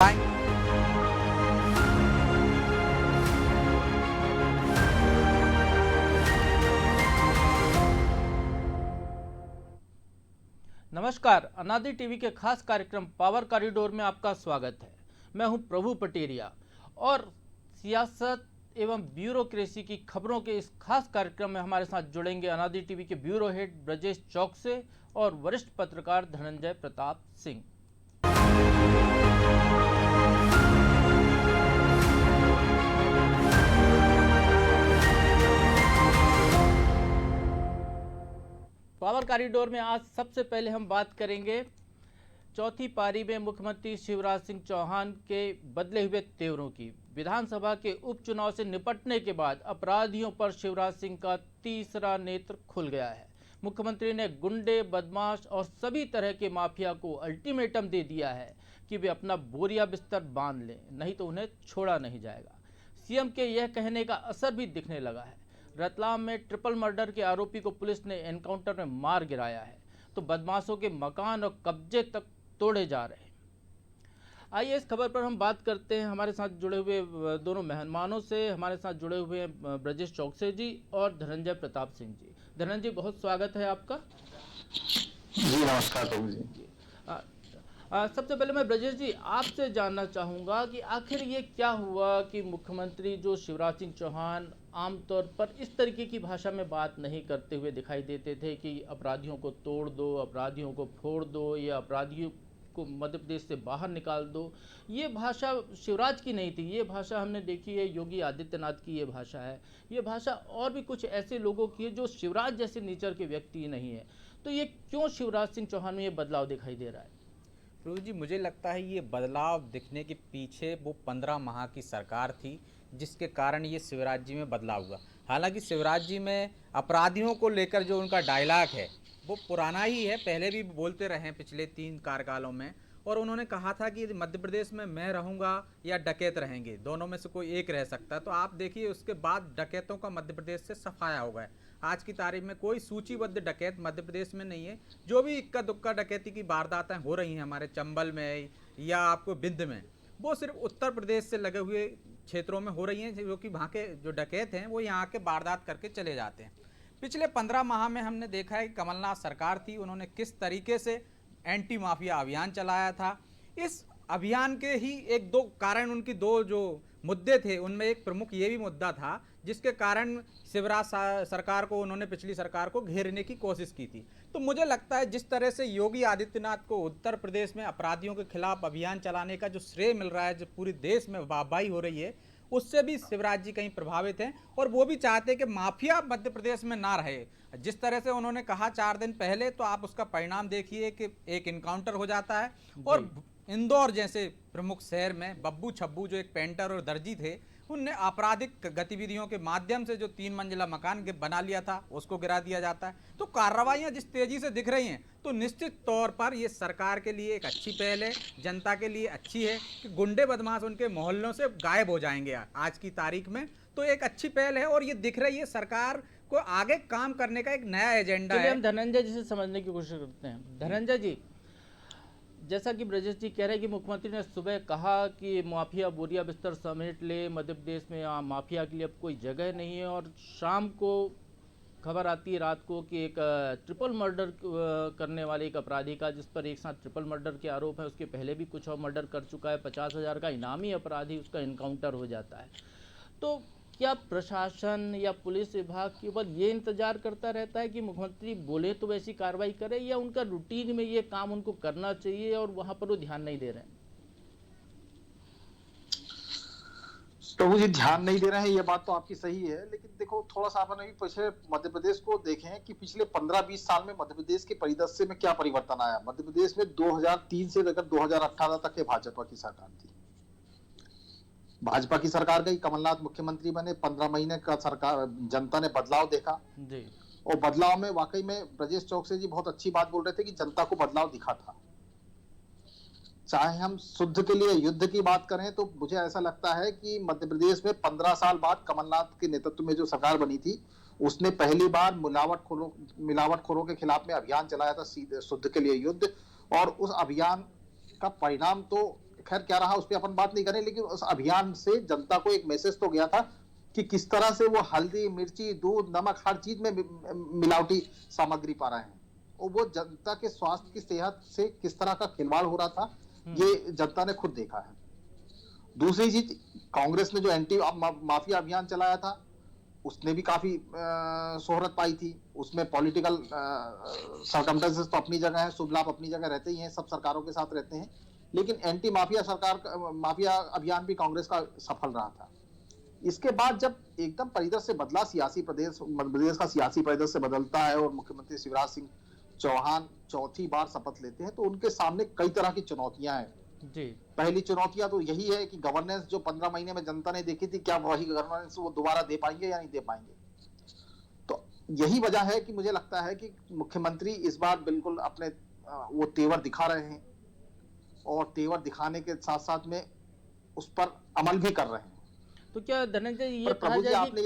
नमस्कार, अनादि टीवी के खास कार्यक्रम पावर कॉरिडोर में आपका स्वागत है। मैं हूं प्रभु पटेरिया और सियासत एवं ब्यूरोक्रेसी की खबरों के इस खास कार्यक्रम में हमारे साथ जुड़ेंगे अनादि टीवी के ब्यूरो हेड ब्रजेश चौकसे और वरिष्ठ पत्रकार धनंजय प्रताप सिंह। पावर कॉरिडोर में आज सबसे पहले हम बात करेंगे चौथी पारी में मुख्यमंत्री शिवराज सिंह चौहान के बदले हुए तेवरों की। विधानसभा के उपचुनाव से निपटने के बाद अपराधियों पर शिवराज सिंह का तीसरा नेत्र खुल गया है। मुख्यमंत्री ने गुंडे, बदमाश और सभी तरह के माफिया को अल्टीमेटम दे दिया है कि वे अपना बोरिया बिस्तर बांध लें, नहीं तो उन्हें छोड़ा नहीं जाएगा। सीएम के यह कहने का असर भी दिखने लगा है। रतलाम में ट्रिपल मर्डर के आरोपी को पुलिस ने एनकाउंटर में मार गिराया है, तो बदमाशों के मकान और कब्जे तक तोड़े जा रहे हैं। आइए इस खबर पर हम बात करते हैं हमारे साथ जुड़े हुए दोनों मेहमानों से। हमारे साथ जुड़े हुए हैं ब्रजेश चौकसे जी और धनंजय प्रताप सिंह जी। धनंजय, बहुत स्वागत है आपका। जी नमस्कार प्रभु जी। सबसे पहले मैं ब्रजेश जी आपसे जानना चाहूँगा कि आखिर ये क्या हुआ कि मुख्यमंत्री जो शिवराज सिंह चौहान आमतौर पर इस तरीके की भाषा में बात नहीं करते हुए दिखाई देते थे कि अपराधियों को तोड़ दो, अपराधियों को फोड़ दो या अपराधियों को मध्य प्रदेश से बाहर निकाल दो, ये भाषा शिवराज की नहीं थी। ये भाषा हमने देखी है, योगी आदित्यनाथ की ये भाषा है। ये भाषा और भी कुछ ऐसे लोगों की है जो शिवराज जैसे नेचर के व्यक्ति नहीं है। तो ये क्यों शिवराज सिंह चौहान में ये बदलाव दिखाई दे रहा है? प्रभु जी, मुझे लगता है ये बदलाव दिखने के पीछे वो 15 माह की सरकार थी जिसके कारण ये शिवराज जी में बदलाव हुआ। हालांकि शिवराज जी में अपराधियों को लेकर जो उनका डायलॉग है वो पुराना ही है, पहले भी बोलते रहे हैं पिछले 3 कार्यकालों में। और उन्होंने कहा था कि मध्य प्रदेश में मैं रहूँगा या डकैत रहेंगे, दोनों में से कोई एक रह सकता है। तो आप देखिए उसके बाद डकैतों का मध्य प्रदेश से सफाया हो गया। आज की तारीख में कोई सूचीबद्ध डकैत मध्य प्रदेश में नहीं है। जो भी इक्का दुक्का डकैती की वारदातें हो रही हैं हमारे चंबल में या आपको बिंद में, वो सिर्फ उत्तर प्रदेश से लगे हुए क्षेत्रों में हो रही हैं, जो कि वहाँ के जो डकैत हैं वो यहाँ के वारदात करके चले जाते हैं। पिछले 15 माह में हमने देखा है कि कमलनाथ सरकार थी, उन्होंने किस तरीके से एंटी माफिया अभियान चलाया था। इस अभियान के ही एक दो कारण, उनकी दो जो मुद्दे थे उनमें एक प्रमुख ये भी मुद्दा था जिसके कारण शिवराज सरकार को, उन्होंने पिछली सरकार को घेरने की कोशिश की थी। तो मुझे लगता है जिस तरह से योगी आदित्यनाथ को उत्तर प्रदेश में अपराधियों के खिलाफ अभियान चलाने का जो श्रेय मिल रहा है, जो पूरे देश में वाहवाही हो रही है, उससे भी शिवराज जी कहीं प्रभावित हैं और वो भी चाहते हैं कि माफिया मध्य प्रदेश में ना रहे। जिस तरह से उन्होंने कहा 4 दिन पहले, तो आप उसका परिणाम देखिए कि एक इनकाउंटर हो जाता है। और इंदौर जैसे प्रमुख शहर में बब्बू छब्बू जो एक पेंटर और दर्जी थे, उनने आपराधिक गतिविधियों के माध्यम से जो 3 मंजिला मकान बना लिया था उसको गिरा दिया जाता है। तो कार्रवाइयां जिस तेजी से दिख रही हैं, तो निश्चित तौर पर ये सरकार के लिए एक अच्छी पहल है, जनता के लिए अच्छी है कि गुंडे बदमाश उनके मोहल्लों से गायब हो जाएंगे आज की तारीख में। तो एक अच्छी पहल है और ये दिख रही है सरकार को आगे काम करने का एक नया एजेंडा है। हम धनंजय जी से समझने की कोशिश करते हैं। धनंजय जी, जैसा कि ब्रजेश जी कह रहे हैं कि मुख्यमंत्री ने सुबह कहा कि माफिया बोरिया बिस्तर समेट ले, मध्य प्रदेश में माफिया के लिए अब कोई जगह नहीं है। और शाम को खबर आती है रात को कि एक ट्रिपल मर्डर करने वाले एक अपराधी का, जिस पर एक साथ ट्रिपल मर्डर के आरोप है, उसके पहले भी कुछ और मर्डर कर चुका है, 50,000 का इनामी अपराधी, उसका इनकाउंटर हो जाता है। तो क्या प्रशासन या पुलिस विभाग केवल ये इंतजार करता रहता है कि मुख्यमंत्री बोले तो वैसी कार्रवाई करे, या उनका रूटीन में ये काम उनको करना चाहिए और वहां पर वो ध्यान नहीं दे रहे हैं? प्रभु जी, ध्यान नहीं दे रहे हैं, ये बात तो आपकी सही है। लेकिन देखो, थोड़ा सा अपन पिछले मध्य प्रदेश को देखें कि पिछले 15-20 साल में मध्य प्रदेश के परिदृश्य में क्या परिवर्तन आया। मध्य प्रदेश में 2003 से लेकर 2018 तक के भाजपा की सरकार थी। भाजपा की सरकार गई, कमलनाथ मुख्यमंत्री बने, 15 महीने का सरकार जनता ने बदलाव देखा जी। और बदलाव में वाकई में ब्रजेश चौकसे जी बहुत अच्छी बात बोल रहे थे कि जनता को बदलाव दिखा था। चाहे हम शुद्ध के लिए युद्ध की बात करें, तो मुझे ऐसा लगता है कि मध्य प्रदेश में 15 साल बाद कमलनाथ के नेतृत्व में जो सरकार बनी थी, उसने पहली बार मिलावटखोरों के खिलाफ में अभियान चलाया था, शुद्ध के लिए युद्ध। और उस अभियान का परिणाम तो खैर क्या रहा उस पर अपन बात नहीं करें, लेकिन उस अभियान से जनता को एक मैसेज तो गया था कि किस तरह से वो हल्दी, मिर्ची, दूध, नमक हर चीज में मिलावटी सामग्री पा रहे हैं, और वो जनता के स्वास्थ्य की सेहत से किस तरह का खिलवाड़ हो रहा था ये जनता ने खुद देखा है। दूसरी चीज, कांग्रेस ने जो एंटी माफिया अभियान चलाया था उसने भी काफी शोहरत पाई थी। उसमें पॉलिटिकल सर्कमस्टेंसेस तो अपनी जगह है, शुभ लाभ अपनी जगह रहते ही हैं, सब सरकारों के साथ रहते हैं, लेकिन एंटी माफिया अभियान भी कांग्रेस का सफल रहा था। इसके बाद जब एकदम परिदृश्य से बदला, मध्य प्रदेश का सियासी परिदृश्य बदलता है और मुख्यमंत्री शिवराज सिंह चौहान चौथी बार शपथ लेते हैं, तो उनके सामने कई तरह की चुनौतियां हैं जी। पहली चुनौतियां तो यही है कि गवर्नेंस जो 15 महीने में जनता ने देखी थी, क्या वही गवर्नेंस वो दोबारा दे पाएंगे या नहीं दे पाएंगे। तो यही वजह है कि मुझे लगता है कि मुख्यमंत्री इस बार बिल्कुल अपने वो तेवर दिखा रहे हैं, और तेवर दिखाने के साथ साथ में उस पर अमल भी कर रहे हैं। तो क्या धनंजय ये कहा प्रभु जी जाए आपने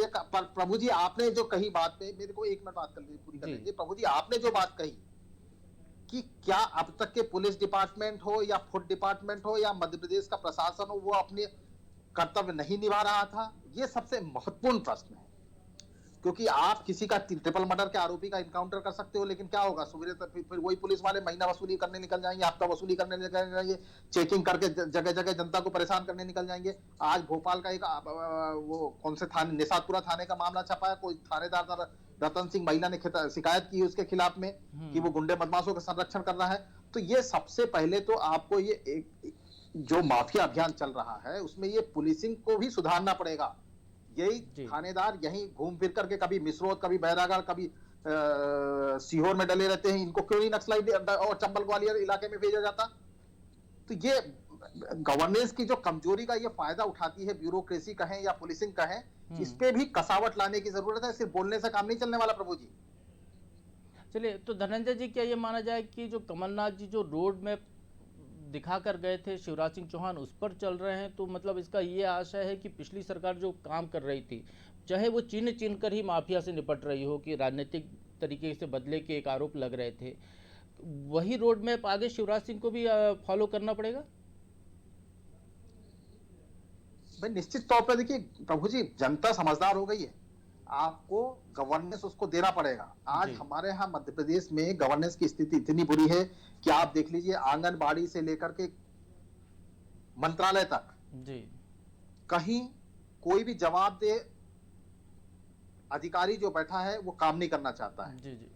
प्रभु जी आपने जो कही बात पे, मेरे को 1 मिनट बात कर ली पूरी कर लीजिए। प्रभु जी आपने जो बात कही कि क्या अब तक के पुलिस डिपार्टमेंट हो या फूड डिपार्टमेंट हो या मध्य प्रदेश का प्रशासन हो, वो अपने कर्तव्य नहीं निभा रहा था, ये सबसे महत्वपूर्ण प्रश्न है। क्योंकि आप किसी का ट्रिपल मर्डर के आरोपी का इनकाउंटर कर सकते हो, लेकिन क्या होगा, सुबह तक फिर वही पुलिस वाले महीना वसूली करने निकल जाएंगे, हफ्ता वसूली करने निकल जाएंगे, चेकिंग करके जगह जगह जनता को परेशान करने निकल जाएंगे। आज भोपाल का एक वो कौन से थाने, निशातपुरा थाने का मामला छपा है, कोई थानेदार रतन सिंह महिला ने शिकायत की उसके खिलाफ में कि वो गुंडे बदमाशों का संरक्षण कर रहा है। तो ये सबसे पहले तो आपको ये जो माफिया अभियान चल रहा है उसमें ये पुलिसिंग को भी सुधारना पड़ेगा। यही थानेदार यहीं घूम फिर करके कभी मिसरोद, कभी बैरागढ़, कभी सीहोर में डले रहते हैं, इनको क्यों नहीं नक्सलाई और चंबल ग्वालियर इलाके में भेजा जाता। तो ये गवर्नेंस की जो कमजोरी का ये फायदा उठाती है ब्यूरोक्रेसी कहें या पुलिसिंग कहें, इस पे भी कसावट लाने की जरूरत है। सिर्फ बोलने से काम नहीं चलने वाला प्रभु जी। चलिए, तो धनंजय जी क्या ये माना जाए कि जो कमलनाथ जी जो रोड मैप दिखा कर गए थे शिवराज सिंह चौहान उस पर चल रहे हैं, तो मतलब इसका ये आशय है कि पिछली सरकार जो काम कर रही थी, चाहे वो चीन कर ही माफिया से निपट रही हो, कि राजनीतिक तरीके से बदले के एक आरोप लग रहे थे, वही रोड मैप आगे शिवराज सिंह को भी फॉलो करना पड़ेगा? भाई निश्चित तौर पर देखिए प्रभु जी, जनता समझदार हो गई है, आपको गवर्नेंस उसको देना पड़ेगा। आज हमारे यहाँ मध्य प्रदेश में गवर्नेंस की स्थिति इतनी बुरी है कि आप देख लीजिए, आंगनबाड़ी से लेकर के मंत्रालय तक जी, कहीं कोई भी जवाब दे अधिकारी जो बैठा है वो काम नहीं करना चाहता है। जी जी।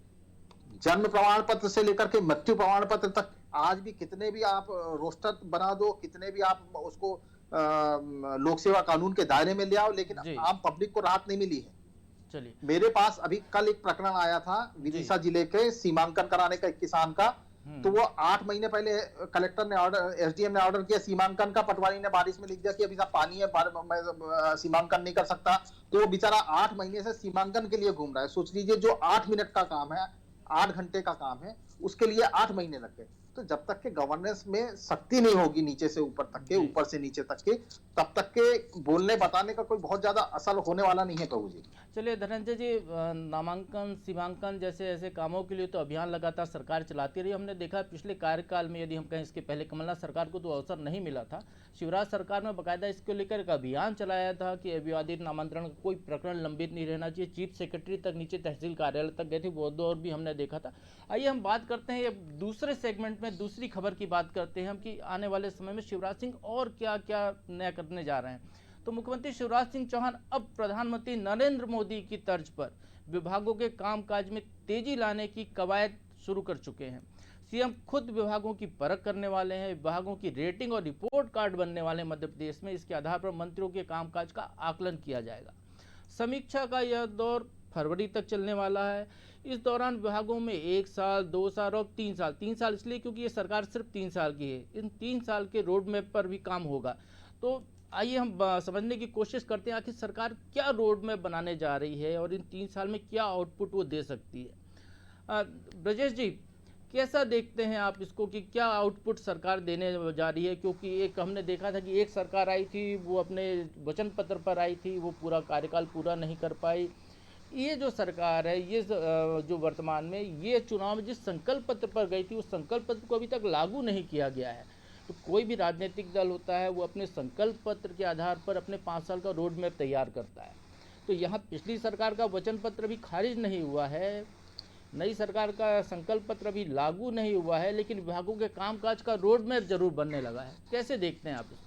जन्म प्रमाण पत्र से लेकर के मृत्यु प्रमाण पत्र तक, आज भी कितने भी आप रोस्टर बना दो, कितने भी आप उसको लोक सेवा कानून के दायरे में ले आओ, लेकिन आम पब्लिक को राहत नहीं मिली है। चलिए, मेरे पास अभी कल एक प्रकरण आया था विदिशा जिले के सीमांकन कराने का एक किसान का, तो वो 8 महीने पहले कलेक्टर ने एसडीएम ने ऑर्डर किया सीमांकन का, पटवारी ने बारिश में लिख दिया कि अभी साहब पानी है, मैं सीमांकन नहीं कर सकता, तो वो बेचारा 8 महीने से सीमांकन के लिए घूम रहा है। सोच लीजिए, जो 8 मिनट का काम है, 8 घंटे का काम है, उसके लिए 8 महीने लग गए। तो जब तक के गवर्नेंस में शक्ति नहीं होगी नीचे से ऊपर तक के, ऊपर से नीचे तक के, तब तक के बोलने बताने का कोई बहुत ज्यादा असर होने वाला नहीं है प्रभु जी। चलिए धनंजय जी, नामांकन सीमांकन जैसे ऐसे कामों के लिए तो अभियान लगातार सरकार चलाती रही। हमने देखा पिछले कार्यकाल में, यदि हम कहें इसके पहले कमलनाथ सरकार को तो अवसर नहीं मिला था, शिवराज सरकार में बाकायदा इसको लेकर एक अभियान चलाया था कि अविवादित नामांतरण का कोई प्रकरण लंबित नहीं रहना चाहिए। चीफ सेक्रेटरी तक नीचे तहसील कार्यालय तक गए थे, वो दौर भी हमने देखा था। आइए हम बात करते हैं दूसरे सेगमेंट में, दूसरी खबर की बात करते हैं हम कि आने वाले समय में शिवराज सिंह और क्या क्या नया करने जा रहे हैं। तो मुख्यमंत्री शिवराज सिंह चौहान अब प्रधानमंत्री नरेंद्र मोदी की तर्ज पर विभागों के कामकाज में तेजी लाने की कवायद शुरू कर चुके हैं। सीएम खुद विभागों की परख करने वाले हैं, विभागों की रेटिंग और रिपोर्ट कार्ड बनने वाले मध्य प्रदेश में। इसके आधार पर मंत्रियों के कामकाज का आकलन किया जाएगा। समीक्षा का यह दौर फरवरी तक चलने वाला है। इस दौरान विभागों में 1 साल, 2 साल और 3 साल, 3 साल इसलिए क्योंकि ये सरकार सिर्फ 3 साल की है, इन 3 साल के रोड मैप पर भी काम होगा। तो आइए हम समझने की कोशिश करते हैं आखिर सरकार क्या रोड मैप बनाने जा रही है और इन 3 साल में क्या आउटपुट वो दे सकती है। ब्रजेश जी, कैसा देखते हैं आप इसको कि क्या आउटपुट सरकार देने जा रही है? क्योंकि एक हमने देखा था कि एक सरकार आई थी, वो अपने वचन पत्र पर आई थी, वो पूरा कार्यकाल पूरा नहीं कर पाई। ये जो सरकार है, ये जो वर्तमान में ये चुनाव में जिस संकल्प पत्र पर गई थी, उस संकल्प पत्र को अभी तक लागू नहीं किया गया है। तो कोई भी राजनीतिक दल होता है वो अपने संकल्प पत्र के आधार पर अपने 5 साल का रोड मैप तैयार करता है। तो यहाँ पिछली सरकार का वचन पत्र भी खारिज नहीं हुआ है, नई सरकार का संकल्प पत्र भी लागू नहीं हुआ है, लेकिन विभागों के कामकाज का रोड मैप जरूर बनने लगा है। कैसे देखते हैं आप इसको?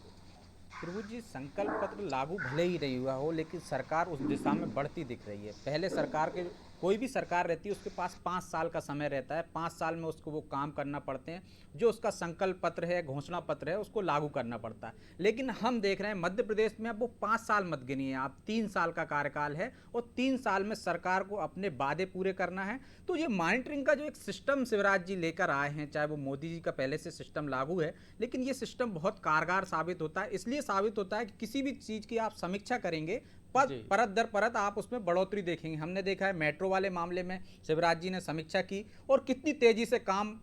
प्रभु जी, संकल्प पत्र लागू भले ही नहीं हुआ हो, लेकिन सरकार उस दिशा में बढ़ती दिख रही है। पहले सरकार के कोई भी सरकार रहती है उसके पास 5 साल का समय रहता है, 5 साल में उसको वो काम करना पड़ते हैं, जो उसका संकल्प पत्र है, घोषणा पत्र है, उसको लागू करना पड़ता है। लेकिन हम देख रहे हैं मध्य प्रदेश में अब वो 5 साल मत गिनिए आप, 3 साल का कार्यकाल है और 3 साल में सरकार को अपने वादे पूरे करना है। तो ये मॉनिटरिंग का जो एक सिस्टम शिवराज जी लेकर आए हैं, चाहे वो मोदी जी का पहले से सिस्टम लागू है, लेकिन ये सिस्टम बहुत कारगर साबित होता है। इसलिए साबित होता है कि किसी भी चीज़ की आप समीक्षा करेंगे, परत दर परत आप उसमें बढ़ोतरी देखेंगे। हमने देखा है मेट्रो वाले मामले में शिवराज जी ने समीक्षा की और कितनी तेजी से काम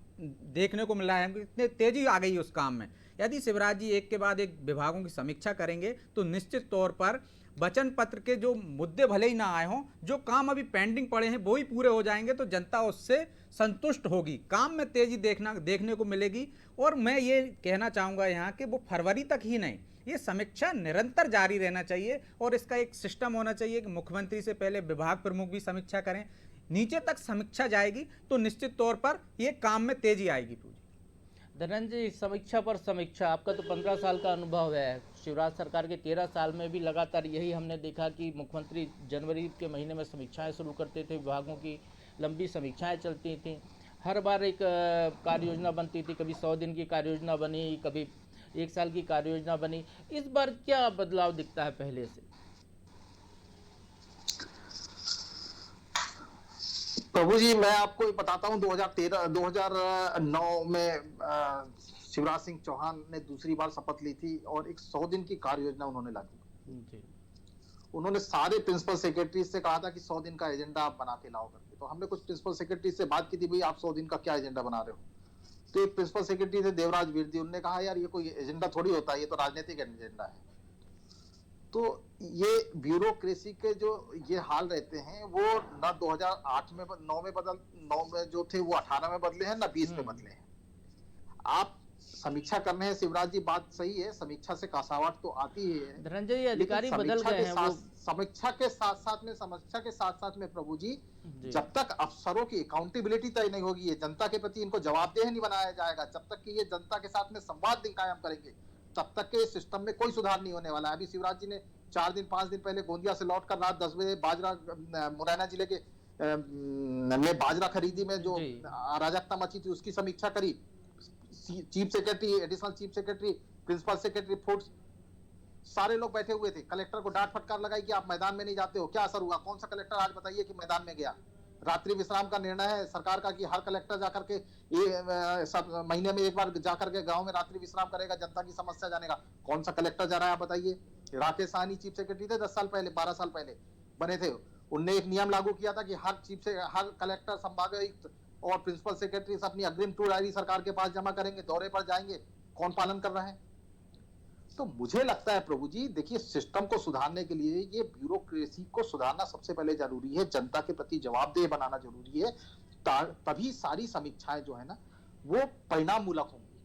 देखने को मिला है, कितनी तेजी आ गई उस काम में। यदि शिवराज जी एक के बाद एक विभागों की समीक्षा करेंगे तो निश्चित तौर पर वचन पत्र के जो मुद्दे भले ही ना आए हों, जो काम अभी पेंडिंग पड़े हैं वो ही पूरे हो जाएंगे, तो जनता उससे संतुष्ट होगी, काम में तेजी देखने को मिलेगी। और मैं ये कहना चाहूँगा यहाँ कि वो फरवरी तक ही नहीं, ये समीक्षा निरंतर जारी रहना चाहिए और इसका एक सिस्टम होना चाहिए कि मुख्यमंत्री से पहले विभाग प्रमुख भी समीक्षा करें, नीचे तक समीक्षा जाएगी तो निश्चित तौर पर ये काम में तेजी आएगी। धनंजय, समीक्षा पर समीक्षा, आपका तो 15 साल का अनुभव है, शिवराज सरकार के 13 साल में भी लगातार यही हमने देखा कि मुख्यमंत्री जनवरी के महीने में समीक्षाएं शुरू करते थे, विभागों की लंबी समीक्षाएं चलती थीं, हर बार एक कार्य योजना बनती थी, कभी 100 दिन की कार्य योजना बनी, कभी 1 साल की कार्य योजना बनी। इस बार क्या बदलाव दिखता है पहले से? प्रभु जी, मैं आपको बताता हूँ, 2009 में शिवराज सिंह चौहान ने दूसरी बार शपथ ली थी और एक 100 दिन की कार्य योजना उन्होंने लागू की। उन्होंने सारे प्रिंसिपल सेक्रेटरी से कहा था कि 100 दिन का एजेंडा आप बना के लाओ करके। तो हमने कुछ प्रिंसिपल सेक्रेटरी से बात की थी, भाई आप 100 दिन का क्या एजेंडा बना रहे हो? तो एक प्रिंसिपल सेक्रेटरी थे देवराज वीरदी, उन्होंने कहा यार ये कोई एजेंडा थोड़ी होता है, ये तो राजनीतिक एजेंडा है। तो ये ब्यूरोक्रेसी के जो ये हाल रहते हैं वो ना 2008 में 9 में जो थे वो 18 में बदले हैं, ना 20 में बदले हैं। आप समीक्षा करने हैं शिवराज जी, बात सही है, समीक्षा से कासावट तो आती ही है। धनंजय, ये अधिकारी बदल गए हैं वो। समीक्षा के साथ साथ में प्रभु जी, जब तक अफसरों की अकाउंटेबिलिटी तय नहीं होगी, ये जनता के प्रति इनको जवाबदेह नहीं बनाया जाएगा, जब तक कि ये जनता के साथ में संवाद नहीं कायम करेंगे, तब तक के सिस्टम में कोई सुधार नहीं होने वाला है। अभी शिवराज जी ने 5 दिन पहले गोंदिया से लौटकर रात 10 बजे बाजरा, मुरैना जिले के में बाजरा खरीदी में जो अराजकता मची थी उसकी समीक्षा करी। Chief secretary, additional chief secretary, principal secretary foods, सारे लोग बैठे हुए थे। कलेक्टर को डांट फटकार लगाई कि आप मैदान में नहीं जाते हो, क्या असर हुआ? कौन सा कलेक्टर आज बताइए कि मैदान में गया? रात्रि विश्राम का निर्णय है सरकार का कि हर कलेक्टर जाकर के महीने में एक बार जाकर के गांव में रात्रि विश्राम करेगा, जनता की समस्या जानेगा। कौन सा कलेक्टर जा रहा है आप बताइए? राकेश साहनी चीफ सेक्रेटरी थे 10 साल पहले, 12 साल पहले बने थे। उनने एक नियम लागू किया था कि हर कलेक्टर, संभागायुक्त और प्रिंसिपल सेक्रेटरी अपनी अग्रिम टूर डायरी सरकार के पास जमा करेंगे, दौरे पर जाएंगे। कौन पालन कर रहा है? तो मुझे लगता है प्रभु जी, देखिए, सिस्टम को सुधारने के लिए ये ब्यूरोक्रेसी को सुधारना सबसे पहले जरूरी है, जनता के प्रति जवाबदेह बनाना जरूरी है, तभी सारी समीक्षाएं जो है ना वो परिणाम मूलक होंगी।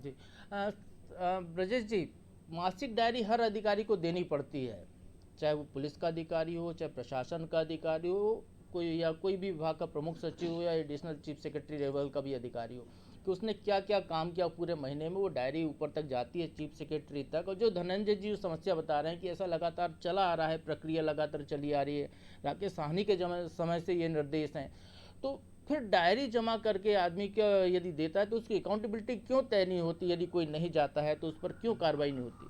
जी, ब्रजेश जी, मासिक डायरी हर अधिकारी को देनी पड़ती है, चाहे वो पुलिस का अधिकारी हो, चाहे प्रशासन का अधिकारी हो, कोई भी विभाग का प्रमुख सचिव हो या एडिशनल चीफ सेक्रेटरी लेवल का भी अधिकारी हो, कि उसने क्या क्या काम किया पूरे महीने में, वो डायरी ऊपर तक जाती है चीफ सेक्रेटरी तक। और जो धनंजय जी समस्या बता रहे हैं कि ऐसा लगातार चला आ रहा है, प्रक्रिया लगातार चली आ रही है, राकेश साहनी के समय से ये निर्देश हैं, तो फिर डायरी जमा करके आदमी क्या यदि देता है तो उसकी अकाउंटेबिलिटी क्यों तय नहीं होती? यदि कोई नहीं जाता है तो उस पर क्यों कार्रवाई नहीं होती?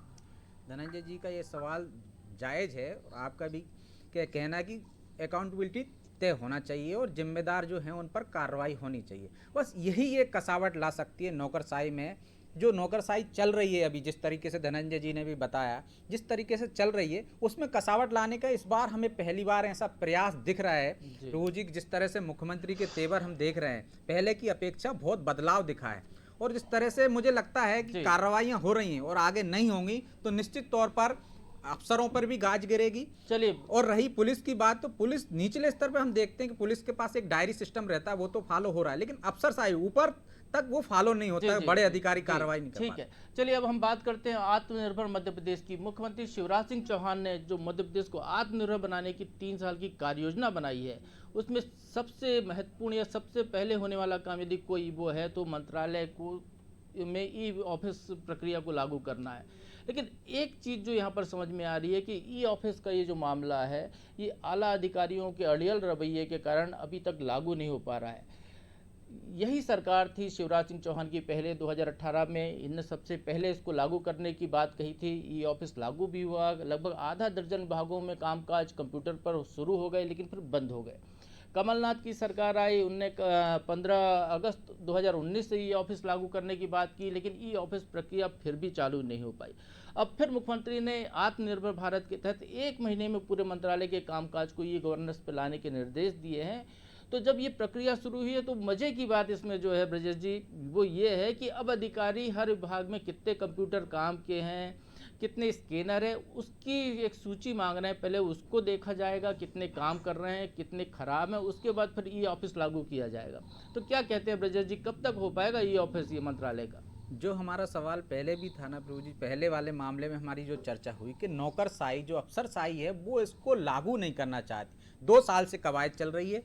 धनंजय जी का ये सवाल जायज़ है और आपका भी क्या कहना कि अकाउंटेबिलिटी तय होना चाहिए और जिम्मेदार जो हैं उन पर कार्रवाई होनी चाहिए। बस यही एक कसावट ला सकती है नौकरशाही में। जो नौकरशाही चल रही है अभी, जिस तरीके से धनंजय जी ने भी बताया, जिस तरीके से चल रही है उसमें कसावट लाने का इस बार हमें पहली बार ऐसा प्रयास दिख रहा है। प्रभु जी, जिस तरह से मुख्यमंत्री के तेवर हम देख रहे हैं, पहले की अपेक्षा बहुत बदलाव दिखा है और जिस तरह से मुझे लगता है कि कार्रवाइयाँ हो रही हैं और आगे नहीं होंगी तो निश्चित तौर पर अफसरों पर भी गाज गिरेगी। चलिए, और रही पुलिस की बात, तो पुलिस निचले स्तर पे हम देखते हैं कि पुलिस के पास एक डायरी सिस्टम रहता है, वो तो फॉलो हो रहा है, लेकिन अफसरशाही ऊपर तक वो फॉलो नहीं होता है, बड़े अधिकारी कार्रवाई नहीं कर ठीक पाते। है, चलिए अब हम बात करते हैं आत्मनिर्भर मध्य प्रदेश की। मुख्यमंत्री शिवराज सिंह चौहान ने जो मध्य प्रदेश को आत्मनिर्भर बनाने की 3 साल की कार्य योजना बनाई है, उसमें सबसे महत्वपूर्ण या सबसे पहले होने वाला काम यदि कोई वो है तो मंत्रालय को में ई ऑफिस प्रक्रिया को लागू करना है। लेकिन एक चीज़ जो यहाँ पर समझ में आ रही है कि ई ऑफिस का ये जो मामला है, ये आला अधिकारियों के अड़ियल रवैये के कारण अभी तक लागू नहीं हो पा रहा है। यही सरकार थी शिवराज सिंह चौहान की, पहले 2018 में इनने सबसे पहले इसको लागू करने की बात कही थी। ई ऑफिस लागू भी हुआ, लगभग आधा दर्जन विभागों में कामकाज कंप्यूटर पर शुरू हो गए, लेकिन फिर बंद हो गए। कमलनाथ की सरकार आई, उनने 15 अगस्त 2019 से ई ऑफिस लागू करने की बात की, लेकिन ई ऑफिस प्रक्रिया फिर भी चालू नहीं हो पाई। अब फिर मुख्यमंत्री ने आत्मनिर्भर भारत के तहत 1 महीने में पूरे मंत्रालय के कामकाज को ई गवर्नेंस पे लाने के निर्देश दिए हैं। तो जब ये प्रक्रिया शुरू हुई है तो मज़े की बात इसमें जो है ब्रजेश जी, वो ये है कि अब अधिकारी हर विभाग में कितने कंप्यूटर काम के हैं, कितने स्कैनर है, उसकी एक सूची मांग रहे हैं। पहले उसको देखा जाएगा कितने काम कर रहे हैं, कितने खराब हैं, उसके बाद फिर ई ऑफिस लागू किया जाएगा। तो क्या कहते हैं ब्रजेश जी, कब तक हो पाएगा ई ऑफिस ये मंत्रालय का? जो हमारा सवाल पहले भी था ना प्रभु जी, पहले वाले मामले में हमारी जो चर्चा हुई कि नौकरशाही जो अफसरशाही है वो इसको लागू नहीं करना चाहती। 2 साल से कवायद चल रही है।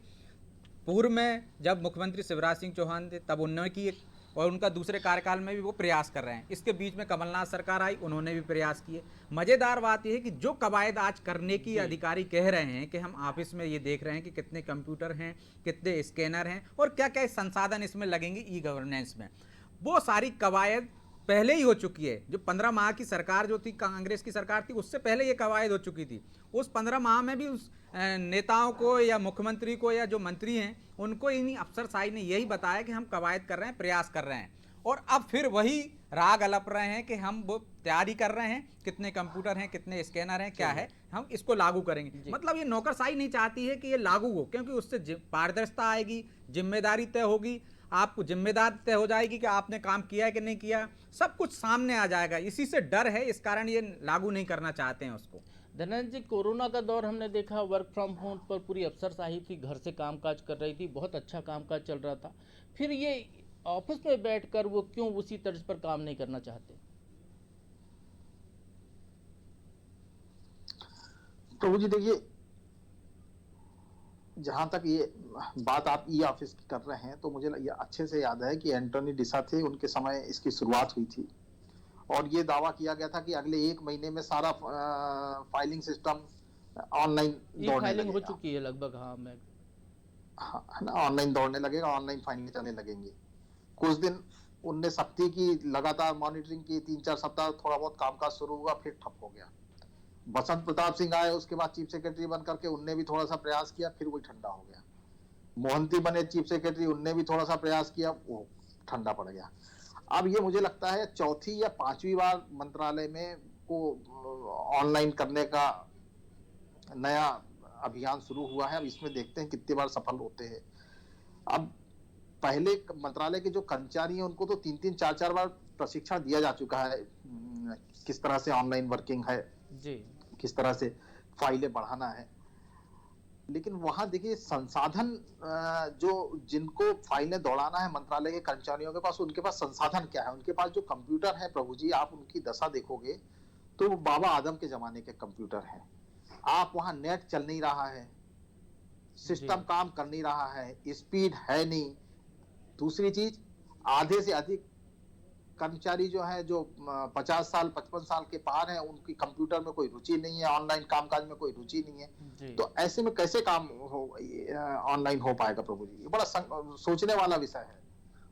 पूर्व में जब मुख्यमंत्री शिवराज सिंह चौहान थे तब उन्होंने की, और उनका दूसरे कार्यकाल में भी वो प्रयास कर रहे हैं। इसके बीच में कमलनाथ सरकार आई, उन्होंने भी प्रयास किए। मज़ेदार बात यह है कि जो कवायद आज करने की अधिकारी कह रहे हैं कि हम ऑफिस में ये देख रहे हैं कि कितने कंप्यूटर हैं, कितने स्कैनर हैं और क्या क्या संसाधन इसमें लगेंगे ई गवर्नेंस में, वो सारी कवायद पहले ही हो चुकी है। जो 15 माह की सरकार जो थी, कांग्रेस की सरकार थी, उससे पहले ये कवायद हो चुकी थी। उस 15 माह में भी उस नेताओं को या मुख्यमंत्री को या जो मंत्री हैं उनको इन्हीं अफसरशाही ने यही बताया कि हम कवायद कर रहे हैं, प्रयास कर रहे हैं, और अब फिर वही राग अलप रहे हैं कि हम वो तैयारी कर रहे हैं, कितने कंप्यूटर हैं, कितने स्कैनर हैं, क्या है, हम इसको लागू करेंगे। मतलब ये नौकरशाही नहीं चाहती है कि ये लागू हो, क्योंकि उससे पारदर्शिता आएगी, जिम्मेदारी तय होगी, आपको जिम्मेदार तय हो जाएगी कि आपने काम किया है कि नहीं किया, सब कुछ सामने आ जाएगा। इसी से डर है, इस कारण ये लागू नहीं करना चाहते हैं उसको। धनंजय जी, कोरोना का दौर हमने देखा, वर्क फ्रॉम होम पर पूरी अफसरशाही थी, घर से कामकाज कर रही थी, बहुत अच्छा कामकाज चल रहा था। फिर ये ऑफिस में बैठकर वो क्यों उसी तर्ज पर काम नहीं करना चाहते? प्रभु जी देखिए, जहां तक ये बात आप ई ऑफिस की कर रहे हैं, तो मुझे ये अच्छे से याद है कि एंटोनी डिसा थे, उनके समय इसकी शुरुआत हुई थी और ये दावा किया गया था कि अगले 1 महीने में सारा फाइलिंग सिस्टम ऑनलाइन दौड़ने फाइलिंग हो लगेगा। चुकी है लगभग, हाँ है ना, ऑनलाइन दौड़ने लगेगा, ऑनलाइन फाइलिंग चलने लगेंगे। कुछ दिन उनने सख्ती की, लगातार मॉनिटरिंग की, 3-4 सप्ताह थोड़ा बहुत कामकाज शुरू हुआ, फिर ठप हो गया। बसंत प्रताप सिंह आए, उसके बाद चीफ सेक्रेटरी बन करके उनने भी थोड़ा सा प्रयास किया, फिर वही ठंडा हो गया। मोहंती बने चीफ सेक्रेटरी, उनने भी थोड़ा सा प्रयास किया, वो ठंडा पड़ गया। अब ये मुझे लगता है 4थी या 5वीं बार मंत्रालय में को ऑनलाइन करने का नया अभियान शुरू हुआ है। अब इसमें देखते हैं कितनी बार सफल होते हैं। अब पहले मंत्रालय के जो कर्मचारी हैं उनको तो 3-3, 4-4 बार प्रशिक्षण दिया जा चुका है, किस तरह से ऑनलाइन वर्किंग है जी, किस तरह से फाइलें बढ़ाना है। लेकिन वहां देखिए संसाधन, जो जिनको फाइलें दौड़ाना है मंत्रालय के कर्मचारियों के पास, उनके पास संसाधन क्या है? उनके पास जो कंप्यूटर है प्रभु जी, आप उनकी दशा देखोगे तो वो बाबा आदम के जमाने के कंप्यूटर हैं। आप वहां नेट चल नहीं रहा है, सिस्टम काम कर नहीं रहा है, स्पीड है नहीं। दूसरी चीज, आधे से अधिक कर्मचारी जो है, जो 50 साल 55 साल के पार हैं, उनकी कंप्यूटर में कोई रुचि नहीं है, ऑनलाइन कामकाज में कोई रुचि नहीं है। तो ऐसे में कैसे काम ऑनलाइन हो पाएगा प्रभु जी? ये बड़ा सोचने वाला विषय है।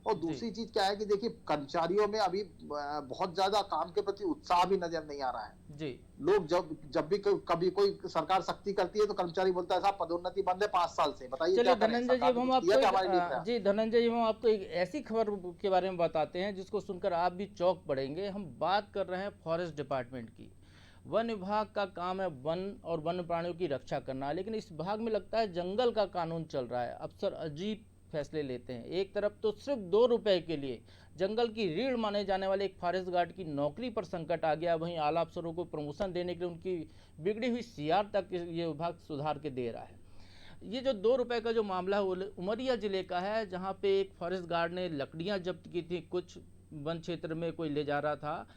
और दूसरी चीज क्या है कि देखिए, कर्मचारियों में अभी बहुत ज्यादा काम के प्रति उत्साह भी नजर नहीं आ रहा है जी। लोग जब भी कभी कोई सरकार सख्ती करती है तो कर्मचारी बोलता है साहब पदोन्नति बंद है 5 साल से, बताइए क्या करें? धनंजय जी, हम आपको जी धनंजय जी, हम आपको एक ऐसी खबर के बारे में बताते हैं जिसको सुनकर आप भी चौंक पड़ेंगे। हम बात कर रहे हैं फॉरेस्ट डिपार्टमेंट की। वन विभाग का काम है वन और वन्य प्राणियों की रक्षा करना, लेकिन इस विभाग में लगता है जंगल का कानून चल रहा है। अफसर अजीब फैसले लेते हैं। एक तरफ तो सिर्फ 2 रुपए के लिए जंगल की रीढ़ माने जाने वाले एक फॉरेस्ट गार्ड की नौकरी पर संकट आ गया, वहीं आला अफसरों को प्रमोशन देने के लिए उनकी बिगड़ी हुई सीआर तक ये विभाग सुधार के दे रहा है। ये जो 2 रुपए का जो मामला है वो उमरिया जिले का है, जहाँ पे एक फॉरेस्ट गार्ड ने लकड़ियाँ जब्त की थी, कुछ वन क्षेत्र में कोई ले जा रहा था।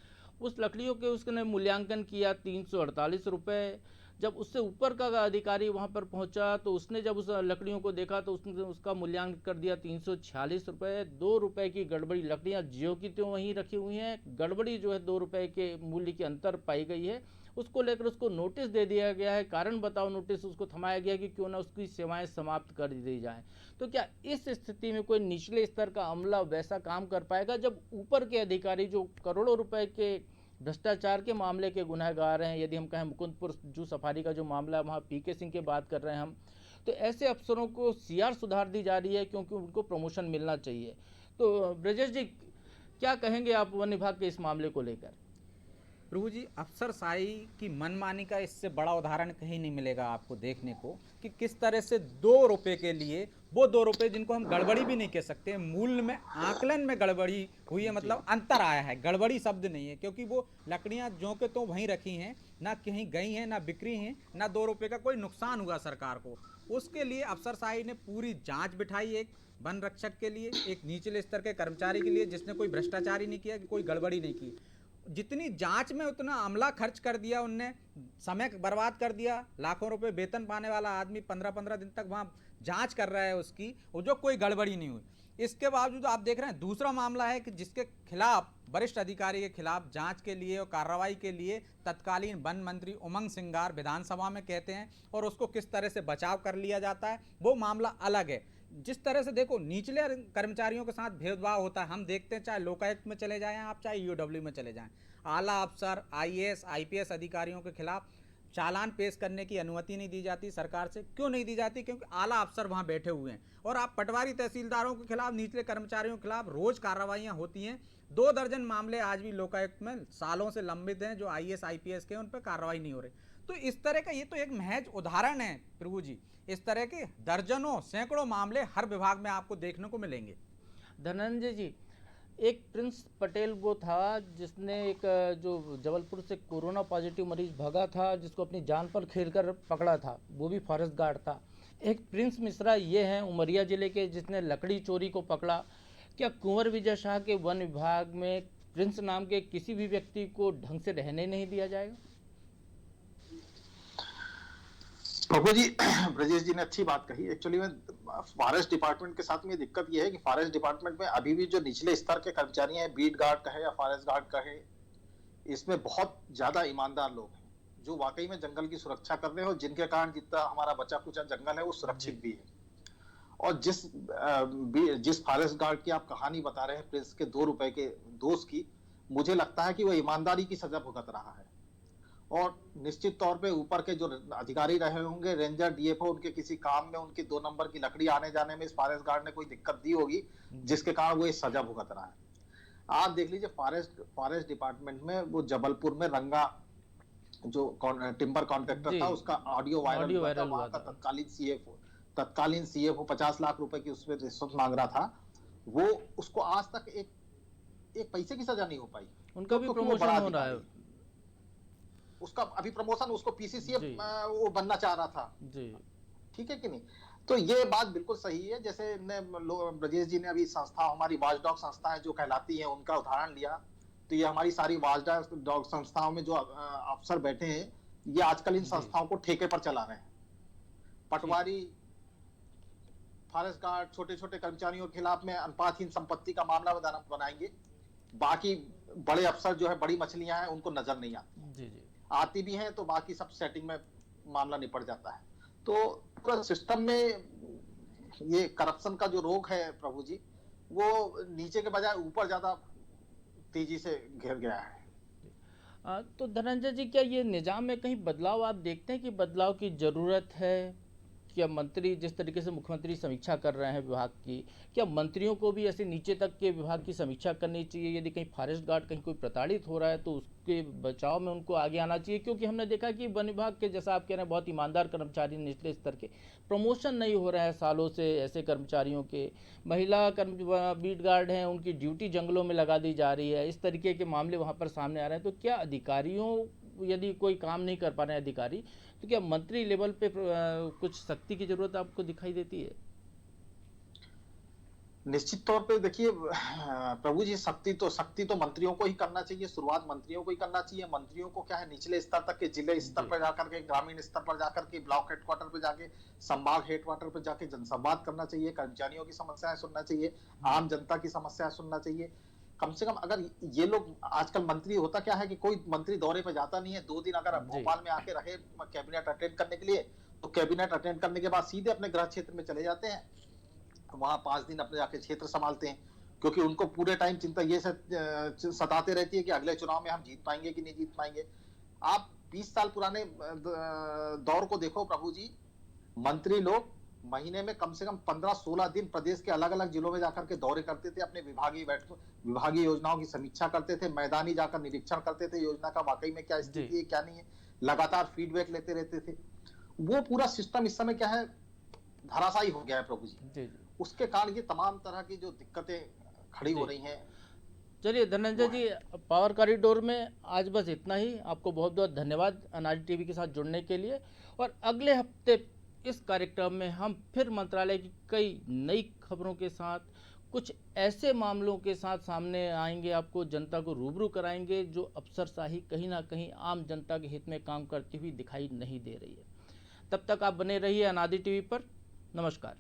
उस लकड़ियों के उसने मूल्यांकन किया 348 रुपये। जब उससे ऊपर का अधिकारी वहाँ पर पहुँचा तो उसने जब उस लकड़ियों को देखा तो उसने उसका मूल्यांकन कर दिया 346 रुपये। 2 रुपये की गड़बड़ी, लकड़ियाँ ज्यों की त्यों वहीं रखी हुई हैं, गड़बड़ी जो है 2 रुपये के मूल्य के अंतर पाई गई है। उसको लेकर उसको नोटिस दे दिया गया है, कारण बताओ नोटिस उसको थमाया गया कि क्यों ना उसकी सेवाएं समाप्त कर दी जाएं। तो क्या इस स्थिति में कोई निचले स्तर का अमला वैसा काम कर पाएगा जब ऊपर के अधिकारी जो करोड़ों रुपए के भ्रष्टाचार के मामले के गुनहगार हैं? यदि हम कहें मुकुंदपुर जू सफारी का जो मामला है, वहाँ पीके सिंह की बात कर रहे हैं हम, तो ऐसे अफसरों को सीआर सुधार दी जा रही है क्योंकि उनको प्रमोशन मिलना चाहिए। तो ब्रजेश जी, क्या कहेंगे आप वन विभाग के इस मामले को लेकर? प्रभु जी, अफसरशाही की मनमानी का इससे बड़ा उदाहरण कहीं नहीं मिलेगा आपको देखने को कि किस तरह से 2 रुपए के लिए, वो 2 रुपए जिनको हम गड़बड़ी भी नहीं कह सकते, मूल्य में, आकलन में गड़बड़ी हुई है, मतलब अंतर आया है, गड़बड़ी शब्द नहीं है, क्योंकि वो लकड़ियां जो के तो वहीं रखी हैं, ना कहीं गई हैं, ना बिक्री हैं, ना 2 रुपए का कोई नुकसान हुआ सरकार को। उसके लिए अफसरशाही ने पूरी जांच बिठाई, एक वन रक्षक के लिए, एक निचले स्तर के कर्मचारी के लिए जिसने कोई भ्रष्टाचार ही नहीं किया, कोई गड़बड़ी नहीं की। जितनी जांच में उतना अमला खर्च कर दिया उनने, समय बर्बाद कर दिया, लाखों रुपए वेतन पाने वाला आदमी 15-15 दिन तक वहाँ जांच कर रहा है उसकी, वो जो कोई गड़बड़ी नहीं हुई। इसके बावजूद आप देख रहे हैं दूसरा मामला है कि जिसके खिलाफ, वरिष्ठ अधिकारी के खिलाफ जांच के लिए और कार्रवाई के लिए तत्कालीन वन मंत्री उमंग सिंगार विधानसभा में कहते हैं और उसको किस तरह से बचाव कर लिया जाता है, वो मामला अलग है। जिस तरह से देखो निचले कर्मचारियों के साथ भेदभाव होता है, हम देखते हैं, चाहे लोकायुक्त में चले जाएं आप, चाहे ईओडब्ल्यू में चले जाएं, आला अफसर, आईएएस, आईपीएस अधिकारियों के खिलाफ चालान पेश करने की अनुमति नहीं दी जाती सरकार से। क्यों नहीं दी जाती? क्योंकि आला अफसर वहां बैठे हुए हैं। और आप पटवारी तहसीलदारों के खिलाफ, निचले कर्मचारियों के खिलाफ रोज कार्रवाइयां होती हैं। 2 दर्जन मामले आज भी लोकायुक्त में सालों से लंबित हैं, जो आईएएस आईपीएस के, उन पर कार्रवाई नहीं हो रही। तो इस तरह का ये तो एक महज उदाहरण है प्रभु जी, इस तरह के दर्जनों सैकड़ों मामले हर विभाग में आपको देखने को मिलेंगे। धनंजय जी, एक प्रिंस पटेल वो था जिसने एक जो जबलपुर से कोरोना पॉजिटिव मरीज भागा था, जिसको अपनी जान पर खेलकर पकड़ा था, वो भी फॉरेस्ट गार्ड था। एक प्रिंस मिश्रा ये हैं उमरिया जिले के, जिसने लकड़ी चोरी को पकड़ा। क्या कुंवर विजय शाह के वन विभाग में प्रिंस नाम के किसी भी व्यक्ति को ढंग से रहने नहीं दिया जाएगा? प्रभु जी, ब्रजेश जी ने अच्छी बात कही। एक्चुअली में फॉरेस्ट डिपार्टमेंट के साथ में दिक्कत यह है कि फॉरेस्ट डिपार्टमेंट में अभी भी जो निचले स्तर के कर्मचारी हैं, बीट गार्ड कहे या फॉरेस्ट गार्ड कहे, इसमें बहुत ज्यादा ईमानदार लोग हैं जो वाकई में जंगल की सुरक्षा कर रहे हैं और जिनके कारण जितना हमारा बचा कुचा जंगल है वो सुरक्षित भी है। और जिस फॉरेस्ट गार्ड की आप कहानी बता रहे हैं, प्रिंस के 2 रुपए के दोस्त की, मुझे लगता है कि वो ईमानदारी की सजा भुगत रहा है। और निश्चित तौर पे ऊपर के जो अधिकारी रहे होंगे, रेंजर, डीएफओ, उनके किसी काम में उनकी 2 नंबर की लकड़ी आने जाने में इस फॉरेस्ट गार्ड ने कोई दिक्कत दी होगी, जिसके कारण वो ये सजा भुगत रहा है। आप देख लीजिए फॉरेस्ट डिपार्टमेंट में वो जबलपुर में रंगा जो टिम्बर कॉन्ट्रैक्टर था, उसका ऑडियो वायरल हुआ था। वहां का तत्कालीन सीएफओ 50 लाख रुपए की उसमें रिश्वत मांग रहा था। वो उसको आज तक एक पैसे की सजा नहीं हो पाई। उनका भी प्रमोशन हो रहा है, उसका अभी प्रमोशन, उसको पीसीसी वो बनना चाह रहा था जी, ठीक है कि नहीं? तो ये बात बिल्कुल सही है। जैसे ब्रजेश जी ने अभी संस्था, हमारी वॉचडॉग संस्थाएं जो कहलाती हैं, उनका उदाहरण लिया, तो ये हमारी सारी वॉचडॉग संस्थाओं में जो अफसर बैठे हैं, ये आजकल इन संस्थाओं को ठेके पर चला रहे हैं। पटवारी, फॉरेस्ट गार्ड, छोटे छोटे कर्मचारियों के खिलाफ में अनुपातहीन संपत्ति का मामला बनाएंगे। बाकी बड़े अफसर जो है, बड़ी मछलियां हैं, उनको नजर नहीं आती जी। आती भी हैं तो बाकी सब सेटिंग में मामला निपट जाता है। तो पूरा सिस्टम में ये करप्शन का जो रोग है प्रभु जी, वो नीचे के बजाय ऊपर ज्यादा तेजी से घेर गया है। तो धनंजय जी, क्या ये निजाम में कहीं बदलाव आप देखते हैं कि बदलाव की जरूरत है? क्या मंत्री, जिस तरीके से मुख्यमंत्री समीक्षा कर रहे हैं विभाग की, क्या मंत्रियों को भी ऐसे नीचे तक के विभाग की समीक्षा करनी चाहिए? यदि कहीं फॉरेस्ट गार्ड कहीं कोई प्रताड़ित हो रहा है तो उसके बचाव में उनको आगे आना चाहिए, क्योंकि हमने देखा कि वन विभाग के, जैसा आप कह रहे हैं, बहुत ईमानदार कर्मचारी निचले स्तर के, प्रमोशन नहीं हो रहा है सालों से ऐसे कर्मचारियों के। महिला बीट गार्ड हैं, उनकी ड्यूटी जंगलों में लगा दी जा रही है, इस तरीके के मामले वहाँ पर सामने आ रहे हैं। तो क्या अधिकारियों यदि कोई काम नहीं कर पा रहे हैं अधिकारी, तो क्या मंत्री लेवल पे कुछ सख्ती की जरूरत आपको दिखाई देती है? निश्चित तौर पे देखिए प्रभु जी, शक्ति तो मंत्रियों को ही करना चाहिए, शुरुआत मंत्रियों को ही करना चाहिए। मंत्रियों को क्या है, निचले स्तर तक के, जिले स्तर पर जाकर के, ग्रामीण स्तर पर जाकर के, ब्लॉक हेडक्वार्टर पे जाके, संभाग हेडक्वार्टर पे जाके जनसंवाद करना चाहिए, कर्मचारियों की समस्याएं सुनना चाहिए, आम जनता की समस्याएं सुनना चाहिए। कम से कम अगर ये लोग, आजकल मंत्री, होता क्या है कि कोई मंत्री दौरे पे जाता नहीं है, 2 दिन अगर भोपाल में आके रहे कैबिनेट अटेंड करने के लिए, तो कैबिनेट अटेंड करने के बाद सीधे अपने गृह क्षेत्र में चले जाते हैं, वहां 5 दिन अपने जाके क्षेत्र संभालते हैं, क्योंकि उनको पूरे टाइम चिंता ये सताते रहती है कि अगले चुनाव में हम जीत पाएंगे कि नहीं जीत पाएंगे। आप 20 साल पुराने दौर को देखो प्रभु जी, मंत्री लोग महीने में कम से कम 15-16 दिन प्रदेश के अलग अलग जिलों में जाकर के दौरे करते थे, अपने विभागीय योजनाओं की समीक्षा करते थे, मैदानी जाकर निरीक्षण करते थे, योजना का वाकई में क्या स्थिति है क्या नहीं है, लगातार फीडबैक लेते रहते थे। वो पूरा सिस्टम इस समय क्या है, धराशायी हो गया है प्रभु जी। उसके कारण ये तमाम तरह की जो दिक्कतें खड़ी हो रही हैं। चलिए धनंजय जी, पावर कॉरिडोर में आज बस इतना ही। आपको बहुत बहुत धन्यवाद अनाज टीवी के साथ जुड़ने के लिए, और अगले हफ्ते इस कार्यक्रम में हम फिर मंत्रालय की कई नई खबरों के साथ, कुछ ऐसे मामलों के साथ सामने आएंगे, आपको जनता को रूबरू कराएंगे जो अफसरशाही कहीं ना कहीं आम जनता के हित में काम करती हुई दिखाई नहीं दे रही है। तब तक आप बने रहिए अनादि टीवी पर। नमस्कार।